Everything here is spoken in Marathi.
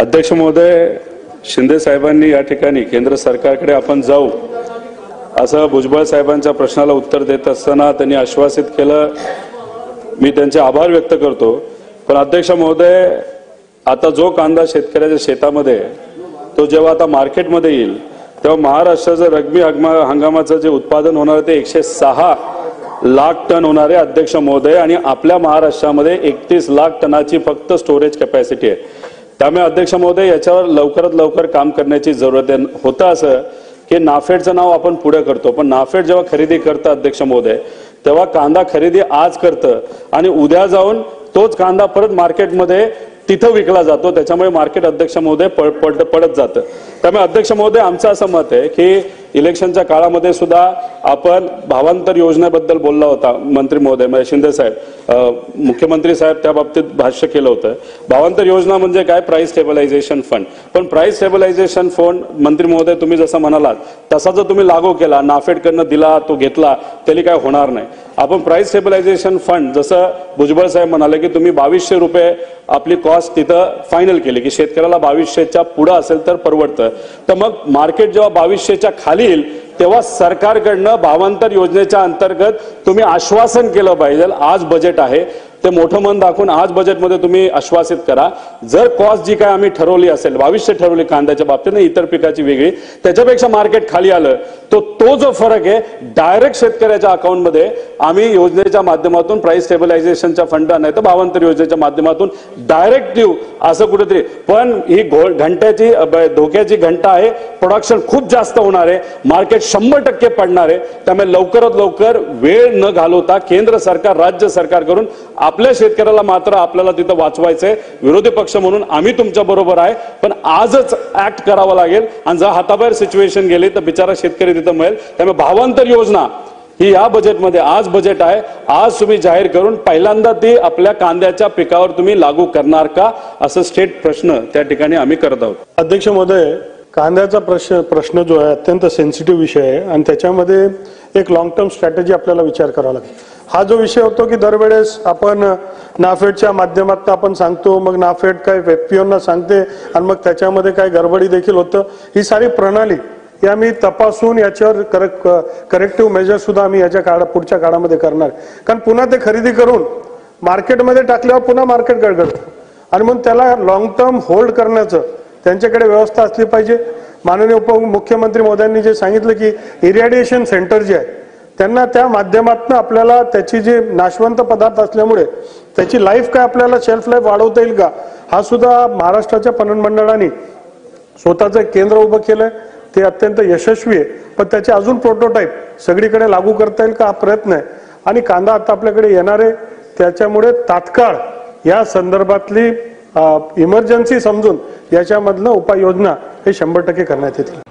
अध्यक्ष महोदय, शिंदे साहेबांनी या ठिकाणी केंद्र सरकारकडे आपण जाऊ असं भुजबळ साहेबांच्या प्रश्नाला उत्तर देत असताना त्यांनी आश्वासित केलं। मी त्यांचे आभार व्यक्त करतो। पण अध्यक्ष महोदय, आता जो कांदा शेतकऱ्याच्या शेतामध्ये तो जेव्हा आता मार्केटमध्ये येईल तेव्हा महाराष्ट्राचं रब्बी हंगामाचं जे उत्पादन होणार ते 106 लाख टन होणार आहे अध्यक्ष महोदय, आणि आपल्या महाराष्ट्रामध्ये 31 लाख टनाची फक्त स्टोरेज कॅपॅसिटी आहे। त्यामुळे अध्यक्ष महोदय, याच्यावर लवकरात लवकर काम करण्याची जरूरत आहे। होतं असं की नाफेडचं नाव आपण पुढे करतो, पण नाफेड जेव्हा खरेदी करतं अध्यक्ष महोदय तेव्हा कांदा खरेदी आज करतं आणि उद्या जाऊन तोच कांदा परत मार्केटमध्ये तिथं विकला जातो। त्याच्यामुळे मार्केट अध्यक्ष महोदय पडत जातं। त्यामुळे अध्यक्ष महोदय, आमचं असं मत आहे की इलेक्शनच्या काळामध्ये सुद्धा आपण भावांतर योजनेबद्दल बोलला होता मंत्री महोदय, म्हणजे शिंदे साहेब, मुख्यमंत्री साहेब त्या बाबतीत भाष्य केलं होतं। भावांतर योजना म्हणजे काय? Price स्टेबलायझेशन fund. पण प्राइस स्टेबलायझेशन फंड मंत्री महोदय तुम्ही जसं म्हणालात तसा जर तुम्ही लागू केला, नाफेडकडनं दिला, तो घेतला, तरी काय होणार नाही। आपण प्राइस स्टेबलायझेशन फंड जसं भुजबळ साहेब म्हणाले की तुम्ही 2200 रुपये आपली कॉस्ट तिथं फायनल केली की शेतकऱ्याला 2200च्या पुढे असेल तर परवडतं। तर मग मार्केट जेव्हा 2200च्या खाली येईल तेव्हा सरकारकडनं भावांतर योजनेच्या अंतर्गत तुम्ही आश्वासन केलं पाहिजे। आज बजेट आहे ते मोठं मन दाखवून आज बजेटमध्ये तुम्ही आश्वासित करा। जर कॉस्ट जी काय आम्ही ठरवली असेल 2200 ठरवली कांद्याच्या बाबतीत, इतर पिकाची वेगळी, त्याच्यापेक्षा मार्केट खाली आलं तो जो फरक आहे डायरेक्ट शेतकऱ्याच्या अकाउंटमध्ये आम्ही योजनेच्या माध्यमातून प्राइस स्टेबलायझेशनच्या फंड नाही तर भावांतर योजनेच्या माध्यमातून डायरेक्ट देऊ असं कुठेतरी। पण ही घंट्याची धोक्याची घंटा आहे। प्रोडक्शन खूप जास्त होणार आहे, मार्केट 100% पडणार आहे। त्यामुळे लवकरात लवकर वेळ न घालवता केंद्र सरकार राज्य सरकार करून आपल्या शेतकऱ्याला मात्र आपल्याला तिथं वाचवायचंय। विरोधी पक्ष म्हणून आम्ही तुमच्या बरोबर आहे, पण आजच ऍक्ट करावं लागेल। आणि जर हाताबाहेर सिच्युएशन गेली तर बिचारा शेतकरी तिथं मिळेल। त्यामुळे भावांतर योजना ही या बजेटमध्ये आज बजेट आहे, आज तुम्ही जाहीर करून पहिल्यांदा ती आपल्या कांद्याच्या पिकावर तुम्ही लागू करणार का असं स्टेट प्रश्न त्या ठिकाणी आम्ही करत आहोत। अध्यक्ष महोदय, कांद्याचा प्रश्न जो आहे अत्यंत सेन्सिटिव्ह विषय आहे आणि त्याच्यामध्ये एक लॉंग टर्म स्ट्रॅटेजी आपल्याला विचार करावा लागेल। हा जो विषय होतो की दरवेळेस आपण नाफेडच्या माध्यमातून आपण सांगतो, मग नाफेड काय एफपीओना सांगते आणि मग त्याच्यामध्ये काय गडबडी देखील होतं। ही सारी प्रणाली या मी तपासून याच्यावर करेक्टिव्ह मेजर सुद्धा आम्ही याच्या पुढच्या काळामध्ये करणार। कारण पुन्हा ते खरेदी करून मार्केटमध्ये टाकल्यावर पुन्हा मार्केट गडगडतं आणि म्हणून त्याला लॉंग टर्म होल्ड करण्याचं त्यांच्याकडे व्यवस्था असली पाहिजे। माननीय उपमुख्यमंत्री महोदयांनी जे सांगितलं की इरिडिएशन सेंटर जे आहे त्यांना त्या माध्यमातून आपल्याला त्याची जे नाशवंत पदार्थ असल्यामुळे त्याची लाईफ काय आपल्याला शेल्फ लाईफ वाढवता येईल का, हा सुद्धा महाराष्ट्राच्या पणन मंडळाने स्वतःचं केंद्र उभं केलंय। ते अत्यंत यशस्वी आहे, पण त्याचे अजून प्रोटोटाईप सगळीकडे लागू करता येईल का हा प्रयत्न आहे। आणि कांदा आता आपल्याकडे येणार आहे, त्याच्यामुळे तात्काळ या संदर्भातली इमर्जन्सी समजून याच्यामधलं उपाययोजना हे 100% करण्यात येतील।